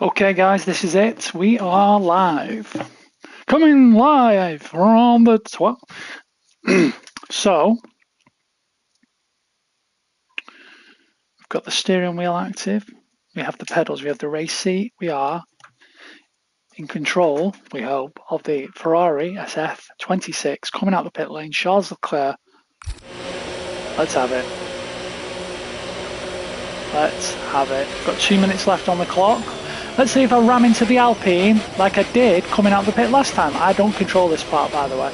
Okay, guys, this is it. We are live. Coming live from the 12. So, we've got the steering wheel active. We have the pedals. We have the race seat. We are in control, we hope, of the Ferrari SF-26 coming out the pit lane. Charles Leclerc. Let's have it. Let's have it. Got 2 minutes left on the clock. Let's see if I ram into the Alpine like I did coming out the pit last time. I don't control this part, by the way.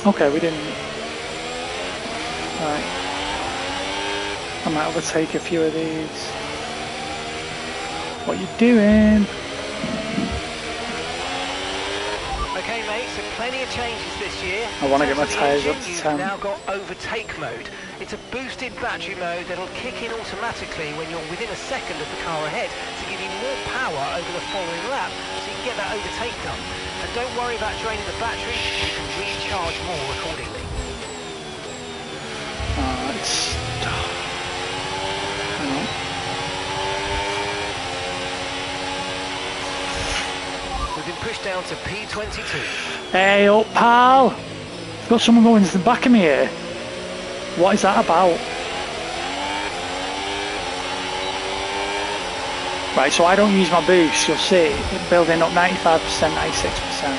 Okay, we didn't. Right. I might overtake a few of these. What you doing? Okay, mate, so plenty of changes this year. I want to get my tyres up to 10. You've now got overtake mode. It's a boosted battery mode that'll kick in automatically when you're within a second of the car ahead to give you more power over the following lap so you can get that overtake done. And don't worry about draining the battery, you can recharge more accordingly. We've been pushed down to P22. Hey up, pal! I've got someone going to the back of me here. What is that about? Right, so I don't use my boost, you'll see it building up 95%, 96%.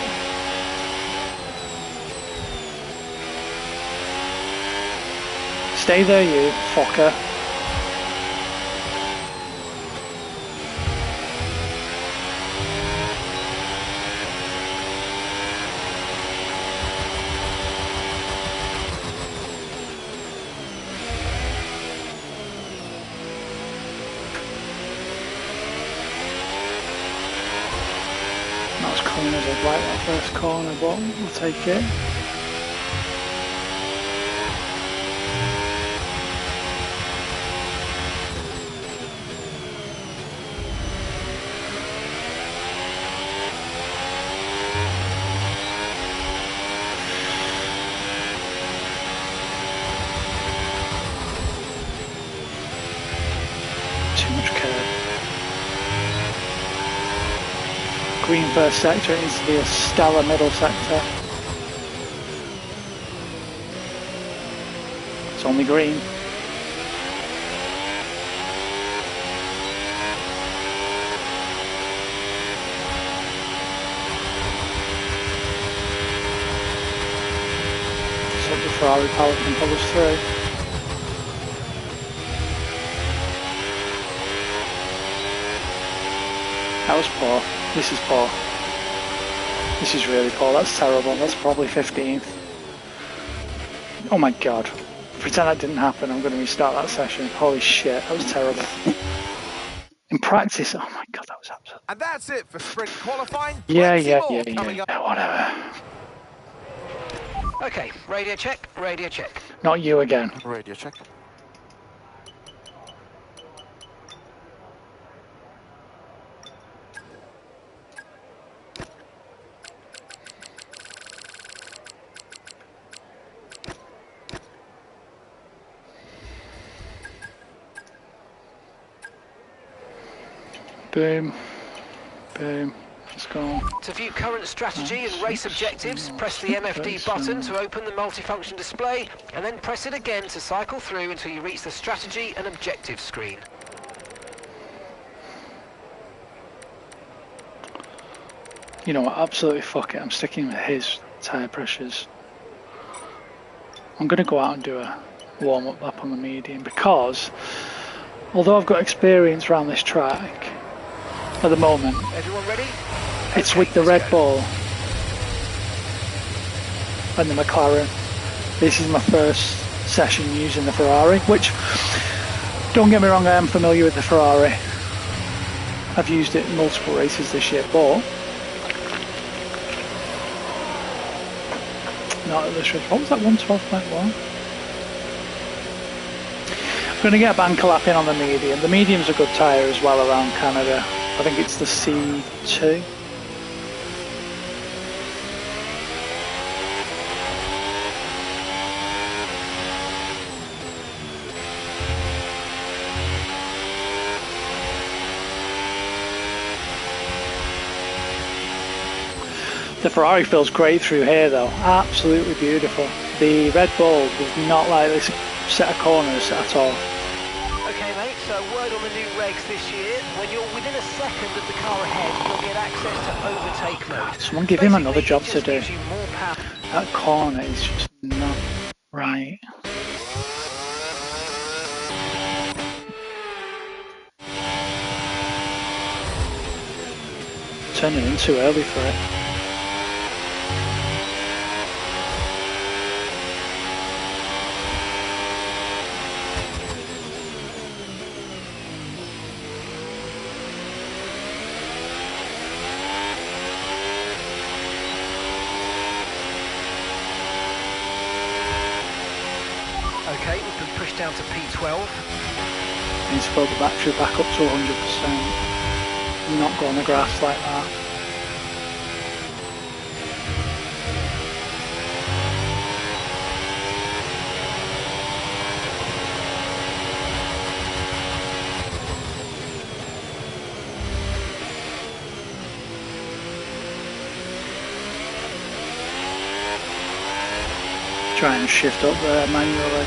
Stay there, you fucker. Clean as I'd like that first corner, but we'll take it. Too much curve. Green first sector, it needs to be a stellar middle sector. It's only green. So the Ferrari power can pull us through. That was poor. This is poor. This is really poor. That's terrible. That's probably 15th. Oh my god. Pretend that didn't happen. I'm going to restart that session. Holy shit. That was terrible. In practice, oh my god, that was absolute. And that's it for sprint qualifying. Yeah, whatever. Okay, radio check, radio check. Not you again. Radio check. Boom. Boom. Let's go. To view current strategy and race objectives, press the MFD button to open the multifunction display, and then press it again to cycle through until you reach the strategy and objectives screen. You know what, absolutely fuck it. I'm sticking with his tyre pressures. I'm going to go out and do a warm-up lap on the medium because, although I've got experience around this track, at the moment, everyone ready? It's with the Red Bull and the McLaren. This is my first session using the Ferrari, which, don't get me wrong, I am familiar with the Ferrari. I've used it in multiple races this year, but not at this race. What was that, 112.1? I'm going to get a banker lap in on the medium. The medium's a good tyre as well around Canada. I think it's the C2. The Ferrari feels great through here though, absolutely beautiful. The Red Bull does not like this set of corners at all. Okay mate, so word on the new regs this year, when you're within a second of the car ahead, you'll get access to overtake mode. Someone give him another job to do. Gives you more power. That corner is just not right. Turning in too early for it. Okay, we've been pushed down to P12. Need to build the battery back up to 100%. Not go on the grass like that. Try and shift up there manually.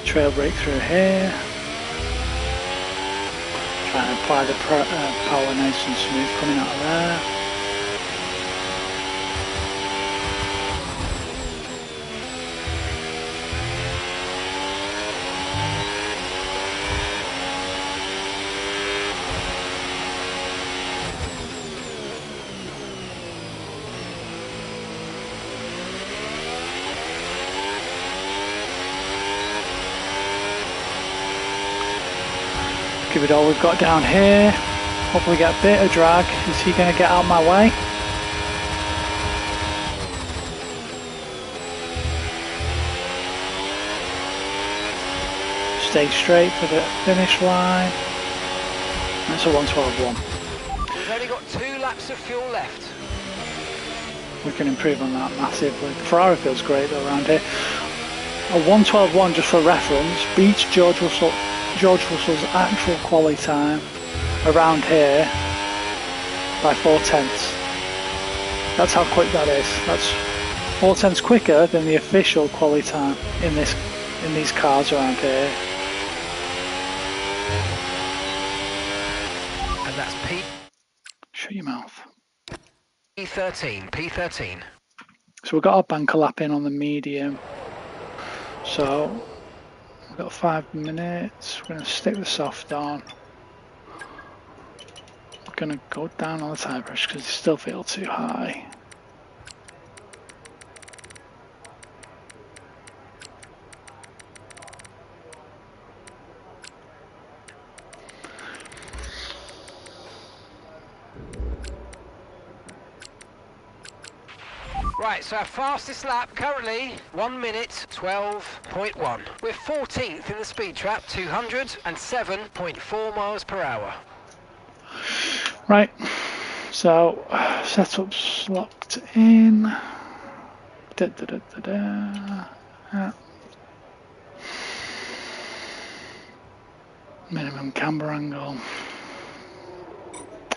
Trail brake through here. Try and apply the power nice and smooth coming out of there. Give it all we've got down here. Hopefully get a bit of drag. Is he going to get out of my way? Stay straight for the finish line. That's a 1:12.1. We've only got 2 laps of fuel left. We can improve on that massively. The Ferrari feels great though around here. A 1:12.1, just for reference, beats George Russell's actual quali time around here by 4/10. That's how quick that is. That's 4/10 quicker than the official quali time in these cars around here. And that's Shut your mouth. P13. So we've got our banker lap in on the medium. So we've got 5 minutes. We're going to stick the soft on. We're going to go down on the tyre pressure because it still feels too high. Right, so our fastest lap currently 1 minute 12.1. We're 14th in the speed trap, 207.4 miles per hour. Right, so setup's locked in. Minimum camber angle.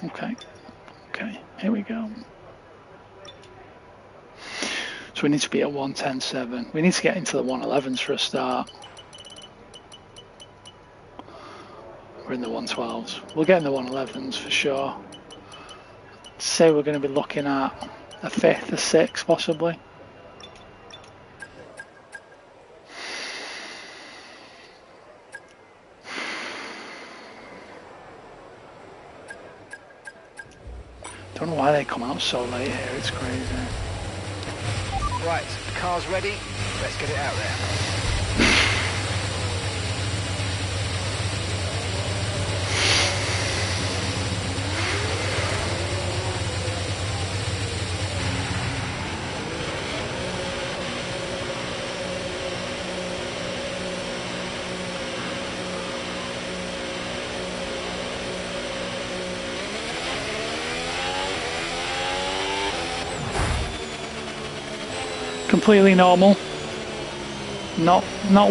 Okay, here we go. So we need to be at 1:10.7. We need to get into the 1:11s for a start. We're in the 1:12s. We'll get in the 1:11s for sure. Say we're going to be looking at a 5th, a 6th possibly. Don't know why they come out so late here, it's crazy. Right, the car's ready, let's get it out there. Completely normal. Not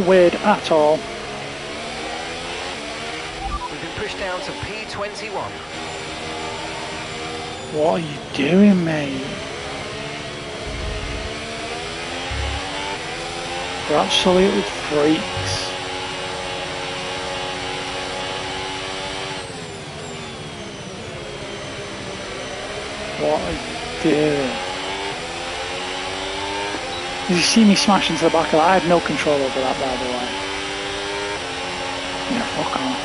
weird at all. We've been pushed down to P21. What are you doing, mate? We're absolutely freaks. What are you doing? Did you see me smash into the back of that? I had no control over that, by the way. Yeah, fuck off.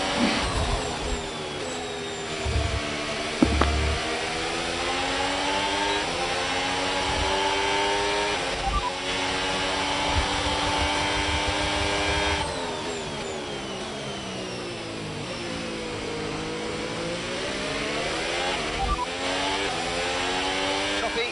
Copy.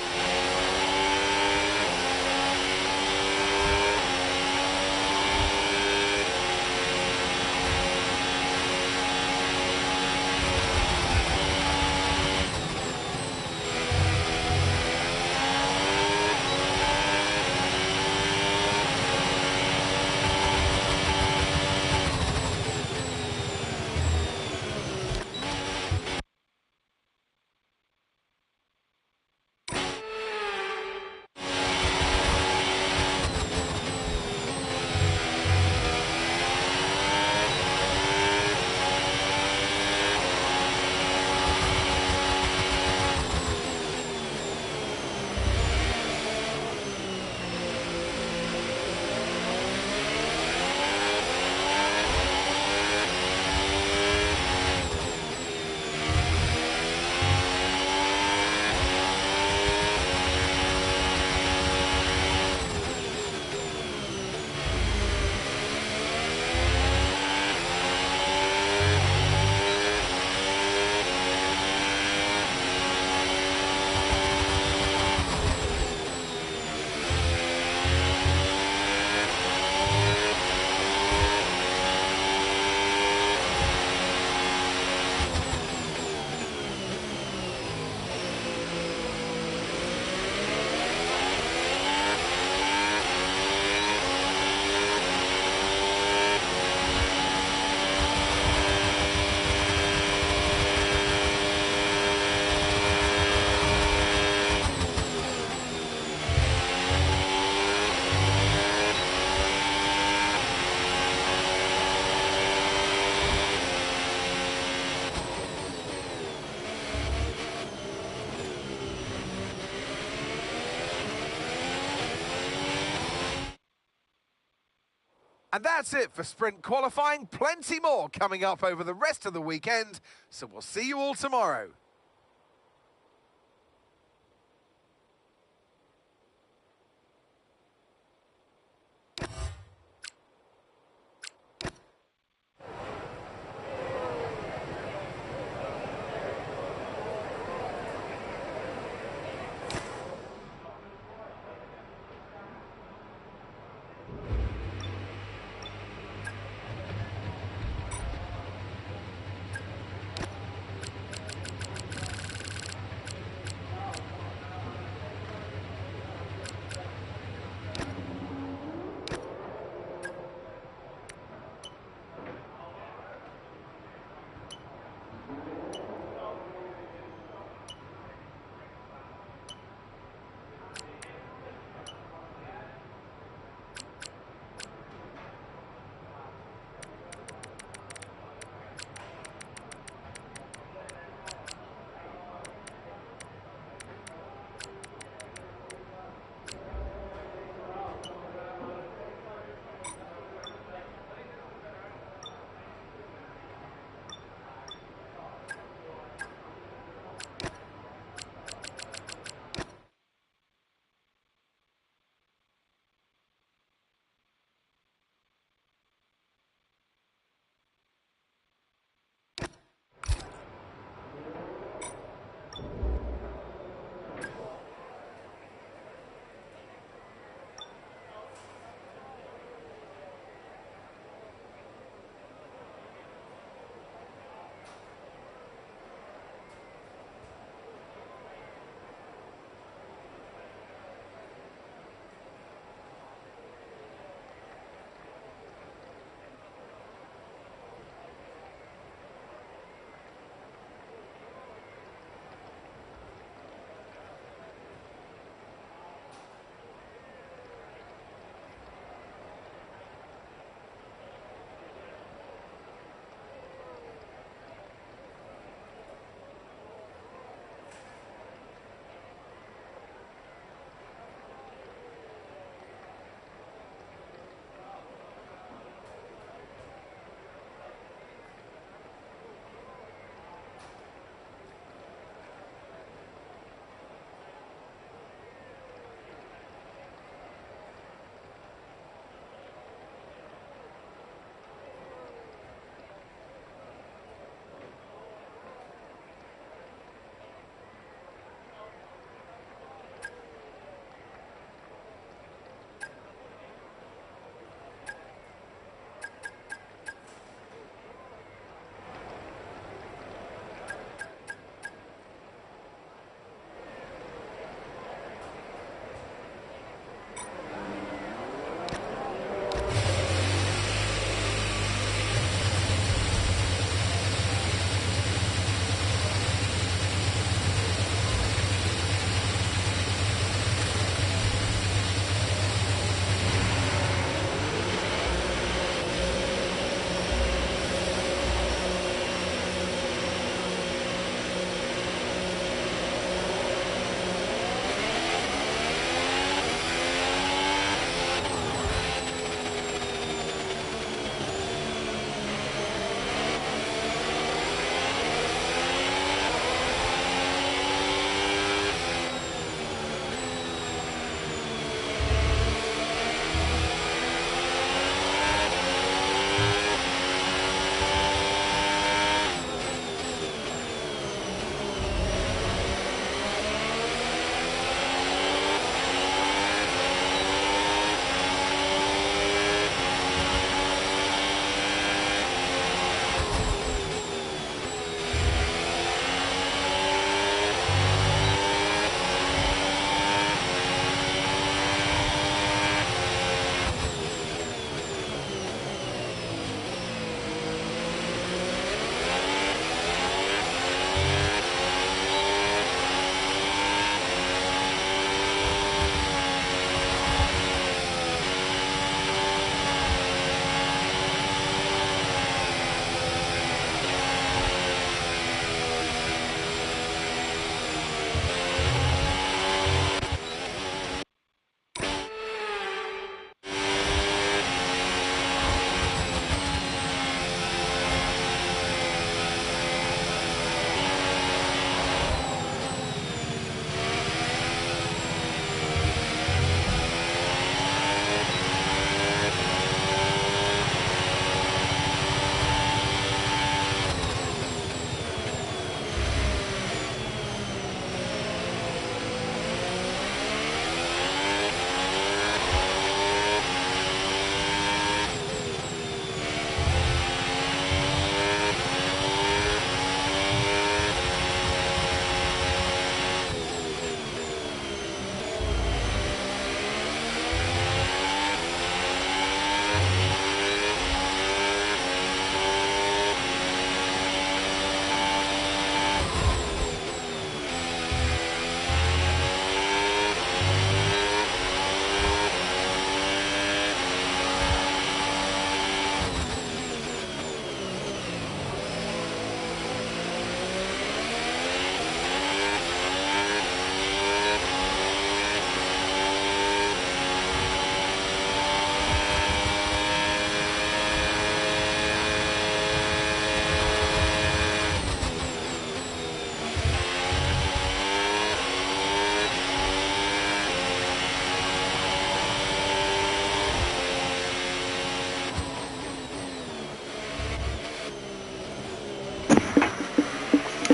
And that's it for sprint qualifying. Plenty more coming up over the rest of the weekend. So we'll see you all tomorrow.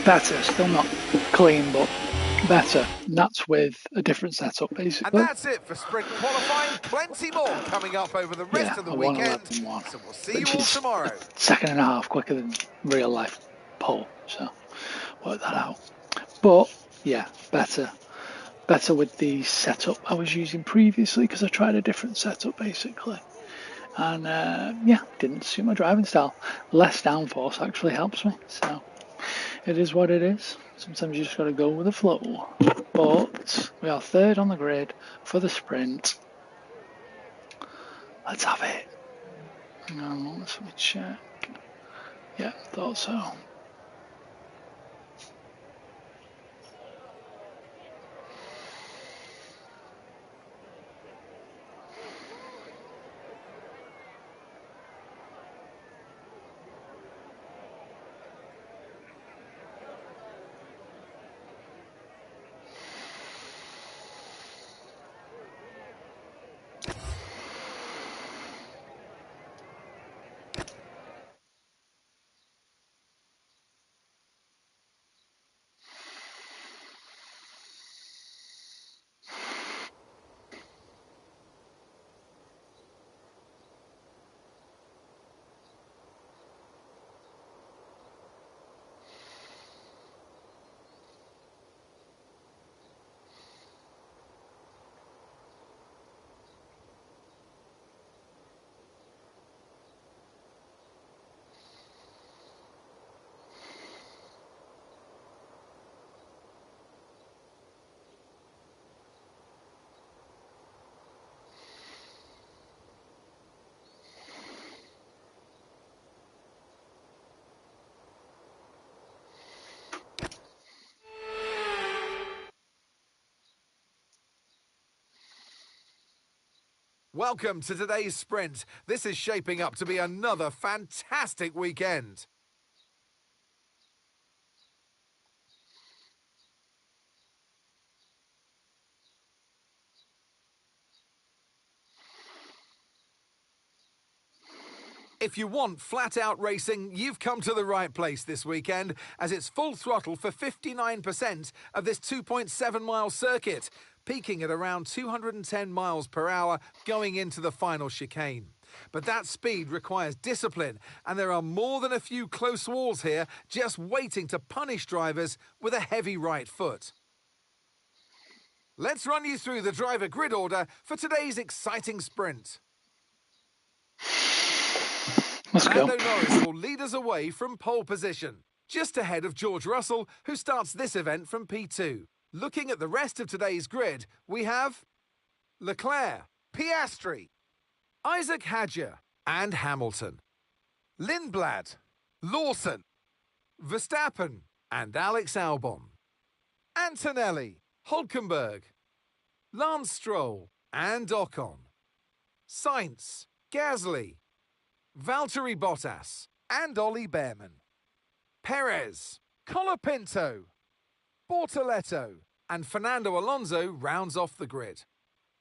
better. Still not clean, but better. And that's with a different setup, And basically. that's it for sprint qualifying. Plenty more coming up over the rest of the a weekend. 1:11.1, So we'll see which you all is tomorrow. a second and a half quicker than real life pole. So work that out. But yeah, better with the setup I was using previously, because I tried a different setup basically. And yeah, didn't suit my driving style. Less downforce actually helps me. So it is what it is. Sometimes you just got to go with the flow. But we are third on the grid for the sprint. Let's have it. Hang on, let me check. Yeah, thought so. Welcome to today's sprint. This is shaping up to be another fantastic weekend. If you want flat-out racing, you've come to the right place this weekend, as it's full throttle for 59% of this 2.7-mile circuit, peaking at around 210 miles per hour going into the final chicane. But that speed requires discipline, and there are more than a few close walls here just waiting to punish drivers with a heavy right foot. Let's run you through the driver grid order for today's exciting sprint. Let's go. Lando Norris will lead us away from pole position, just ahead of George Russell, who starts this event from P2. Looking at the rest of today's grid, we have Leclerc, Piastri, Isaac Hadjar and Hamilton, Lindblad, Lawson, Verstappen and Alex Albon, Antonelli, Hulkenberg, Lance Stroll and Ocon, Sainz, Gasly, Valtteri Bottas and Ollie Behrman, Perez, Colapinto, Bortoletto and Fernando Alonso rounds off the grid.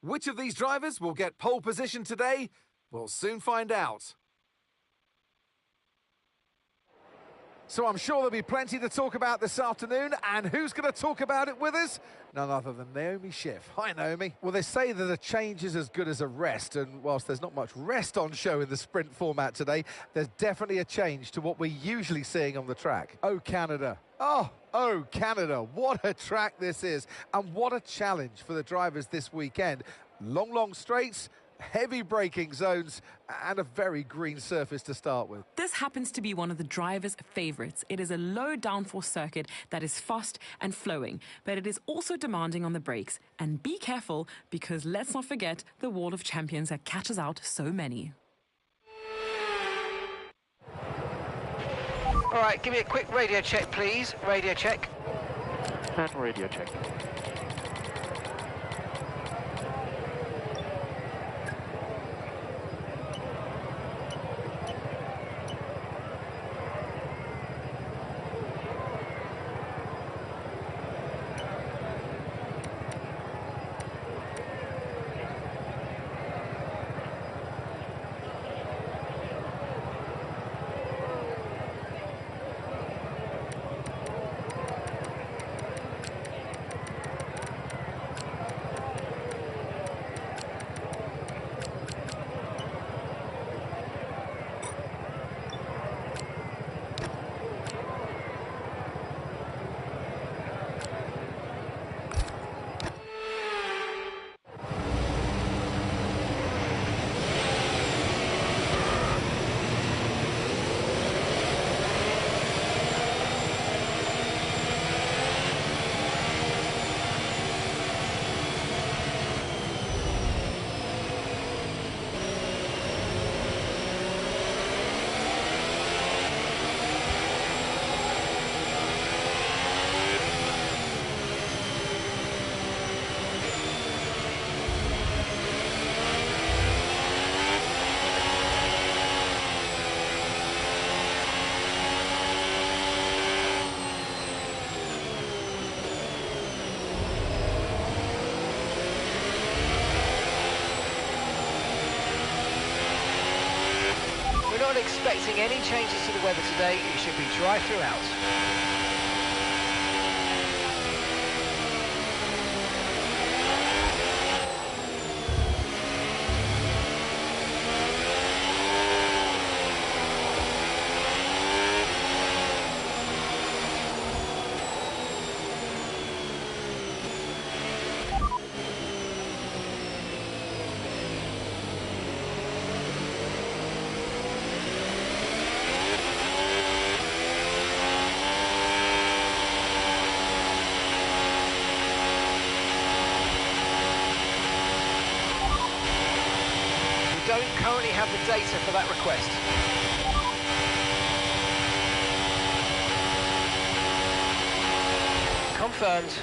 Which of these drivers will get pole position today? We'll soon find out. So I'm sure there'll be plenty to talk about this afternoon, and who's going to talk about it with us? None other than Naomi Schiff. Hi, Naomi. Well, they say that a change is as good as a rest, and whilst there's not much rest on show in the sprint format today, there's definitely a change to what we're usually seeing on the track. Oh, Canada. Oh, Canada. What a track this is, and what a challenge for the drivers this weekend. Long straights, heavy braking zones and a very green surface to start with. This happens to be one of the drivers' favourites. It is a low downforce circuit that is fast and flowing, but it is also demanding on the brakes. And be careful, because let's not forget the wall of champions that catches out so many. All right, give me a quick radio check, please. Radio check. Radio check. expecting any changes to the weather today. It should be dry throughout. Don't currently have the data for that request. Confirmed.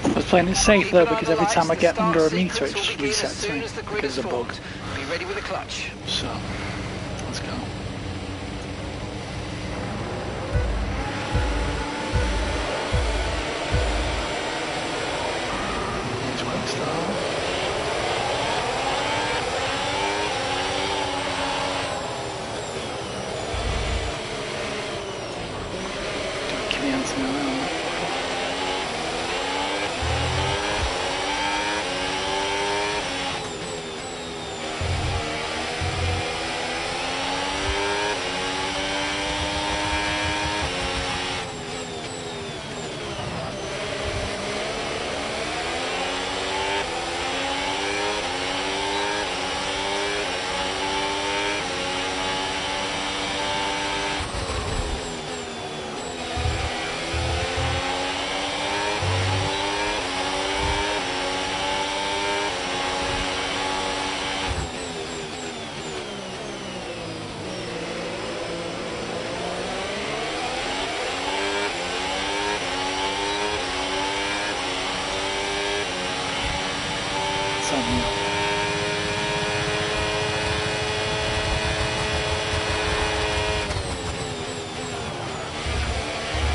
I was playing it safe though, because every time I get under a meter it just resets me because of the bug. Be ready with a clutch. So, let's go. Here's quick start. Do a command now.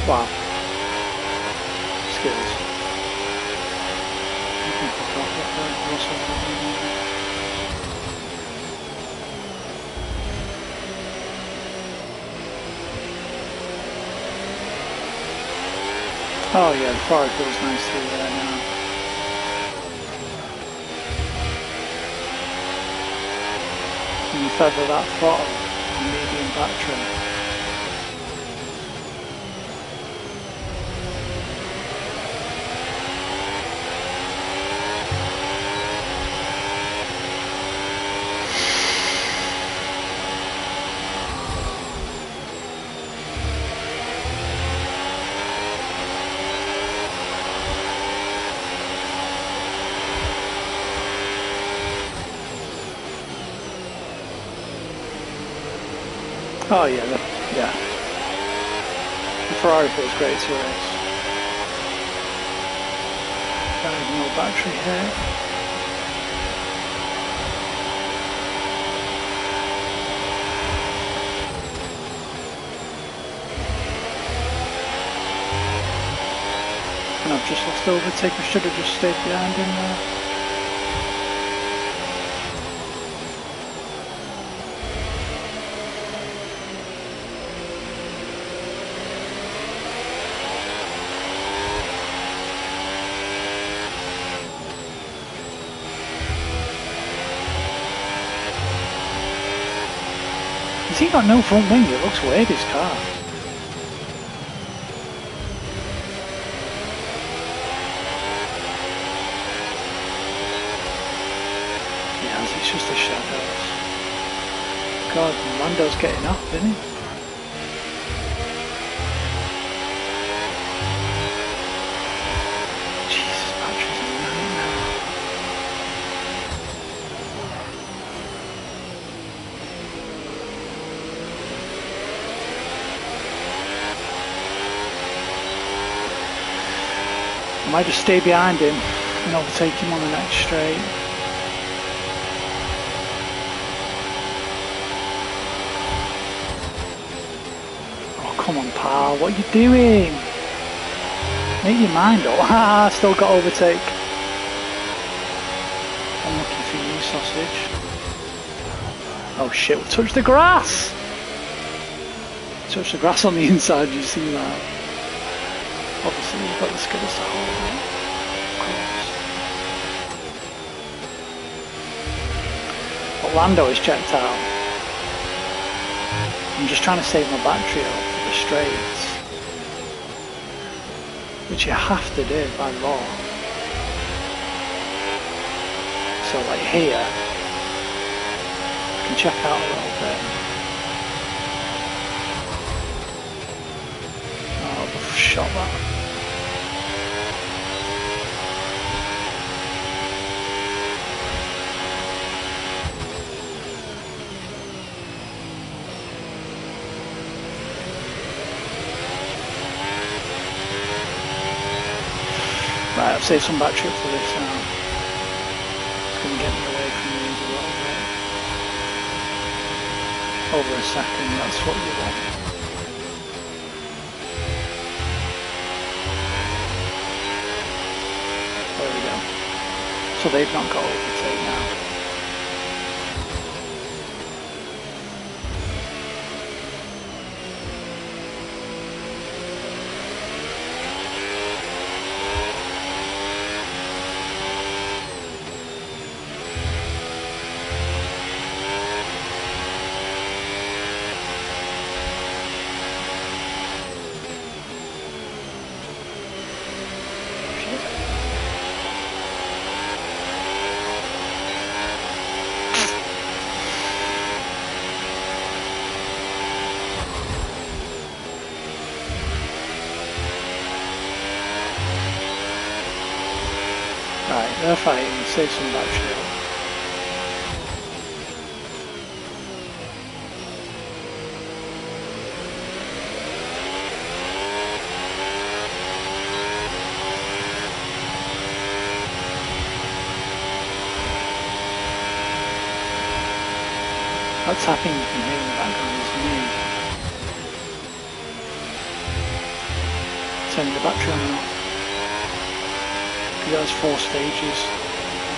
Wow. Skills. Oh yeah, the fire feels nice through there now. And you feather that throttle, medium battery. Oh yeah, yeah. The Ferrari feels great to race. No battery here. And I've just lost overtake. I should have just stayed behind him there. Has he got no front wing? It looks weird, his car. Yeah, it's just the shadows. God, Lando's getting up, isn't he? Jesus, batteries are a nightmare. I might just stay behind him and overtake him on the next straight. Oh, come on, pal. What are you doing? Make your mind up. Ah, still got overtake. Unlucky for you, sausage. Oh shit, we touched the grass! Touched the grass on the inside, you see that? Obviously, you've got the skittles to hold it. Of course. But Lando is checked out. I'm just trying to save my battery up for the straights. Which you have to do by law. So like here, you can check out a little bit. Oh, I've shot that. Right, I've saved some battery up for this now. It's going to get me away from these a little bit. Over a second, that's what you want. There we go. So they've not got overtake now. Right, they're fighting, save some battery up. That tapping you can hear in the background is me. Turning the battery on and off. There's 4 stages: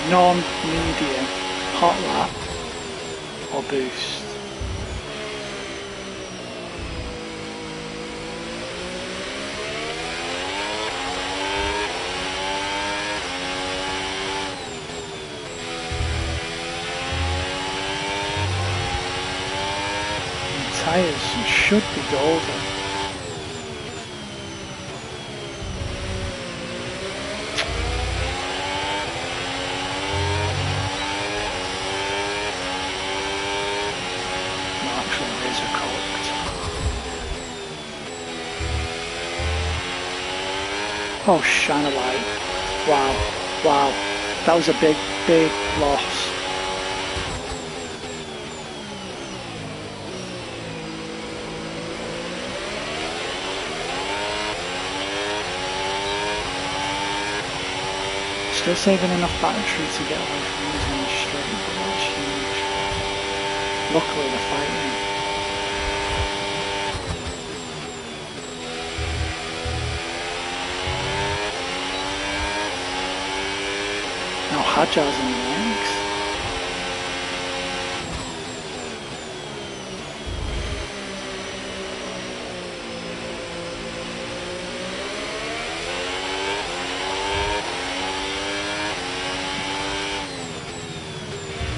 non, medium, hot lap, or boost. The tyres should be golden. Oh, shine a light. Wow, wow. That was a big, big loss. Still saving enough battery to get away from losing the straight, but that's huge. Luckily they're fighting. Now Hajjar's in the mix.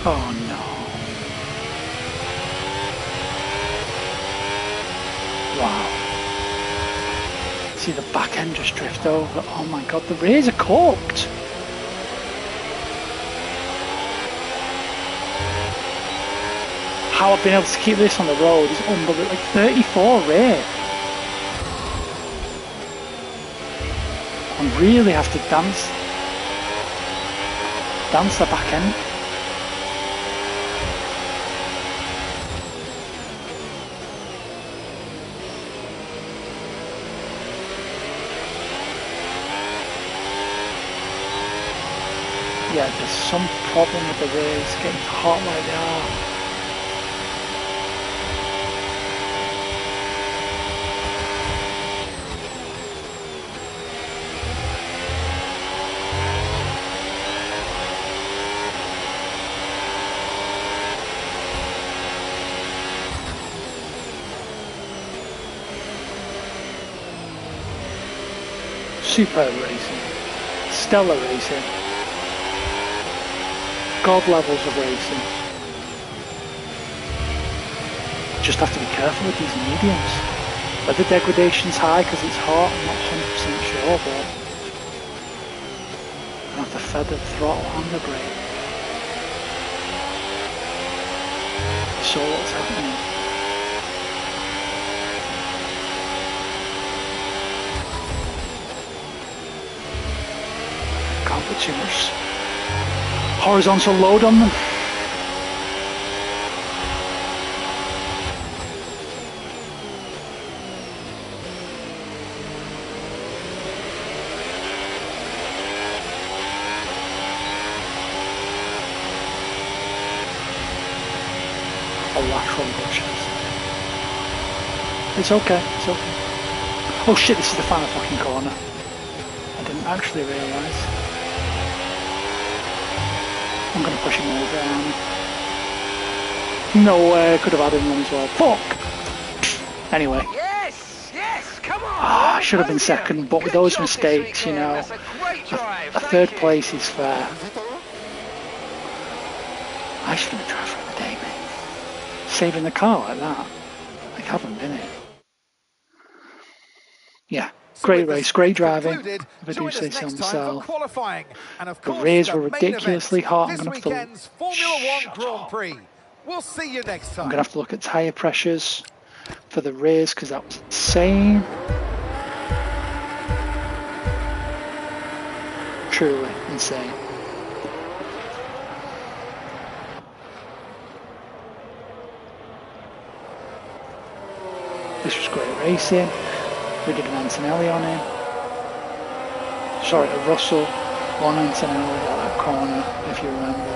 Oh no. Wow. See the back end just drift over. Oh my god, the rears are corked. How I've been able to keep this on the road is unbelievable. Like 34 rear. I really have to dance the back end. Yeah, there's some problem with the rays getting hot like they are. Superb racing, stellar racing, god levels of racing. Just have to be careful with these mediums. Whether degradation's high because it's hot, I'm not 100% sure, but I have to feather the throttle and the brake. So what's happening? Can't put too much horizontal load on them. Lateral brushes. It's okay, it's okay. Oh shit, this is the final fucking corner. I didn't actually realise. I'm gonna push him over and no way, could have had him on as well. Fuck! Anyway. Yes, come on! I should have been second, but with those mistakes, you know, a third place is fair. I should have been driver of the day, mate. Saving the car like that. I haven't been it. Yeah, great race, great driving, if I do say so myself. The rays were ridiculously hot. I'm going to have to We'll see you next time. I'm going to have to look at tyre pressures for the rays because that was insane. Truly insane. This was great racing. We did an Antonelli on him. Sorry, a Russell on Antonelli at that corner, if you remember.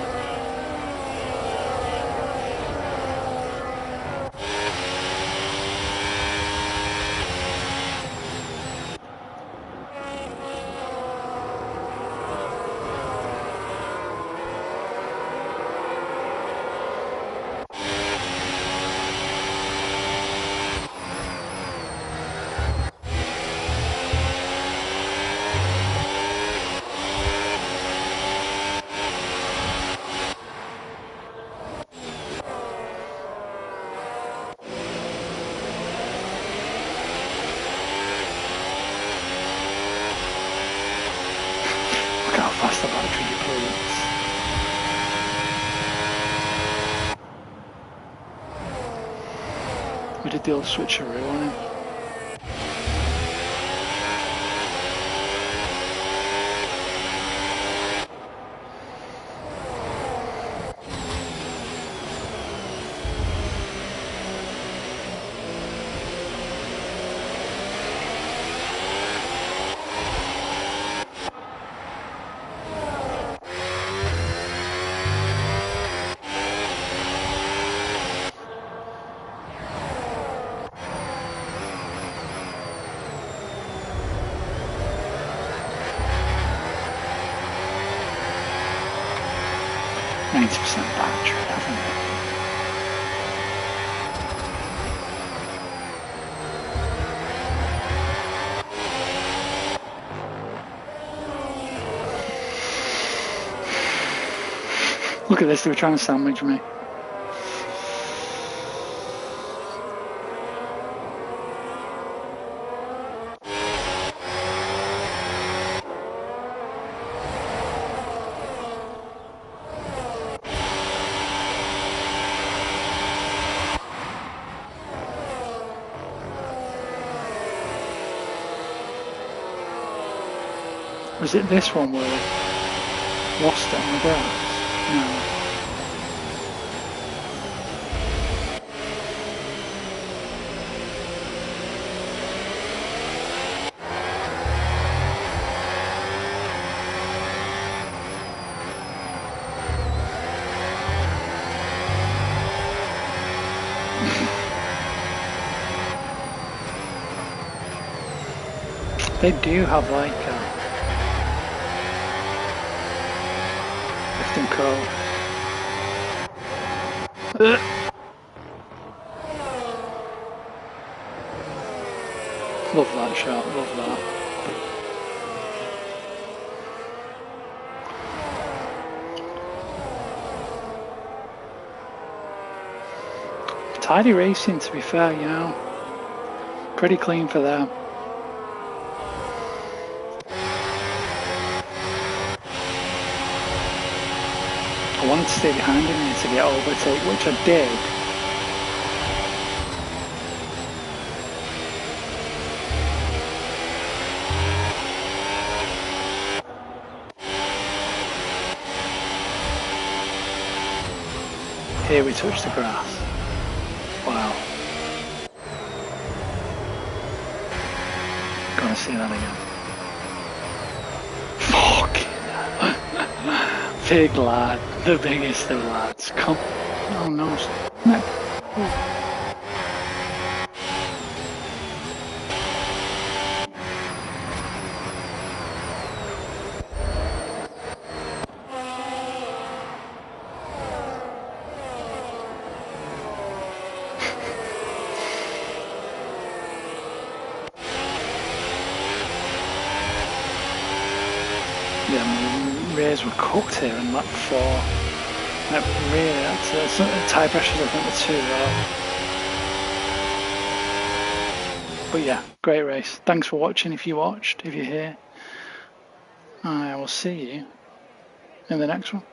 Fast the battery depletes. We did the old switcheroo on him. Battery, haven't we? Look at this, they were trying to sandwich me. Was it this one where I lost it on the grass? No. They do have like lift and curl. Love that shot, love that. Tidy racing, to be fair, you know. Pretty clean for them. I wanted to stay behind him to get overtake, which I did. Here we touch the grass. Wow. Gotta see that again. Fuck. Big lad. The biggest of lads. Come. Oh no. No. Oh. Rays were cooked here in lap 4. Like, really, that's tire pressures I think were too low. But yeah, great race. Thanks for watching if you watched, if you're here. I will see you in the next one.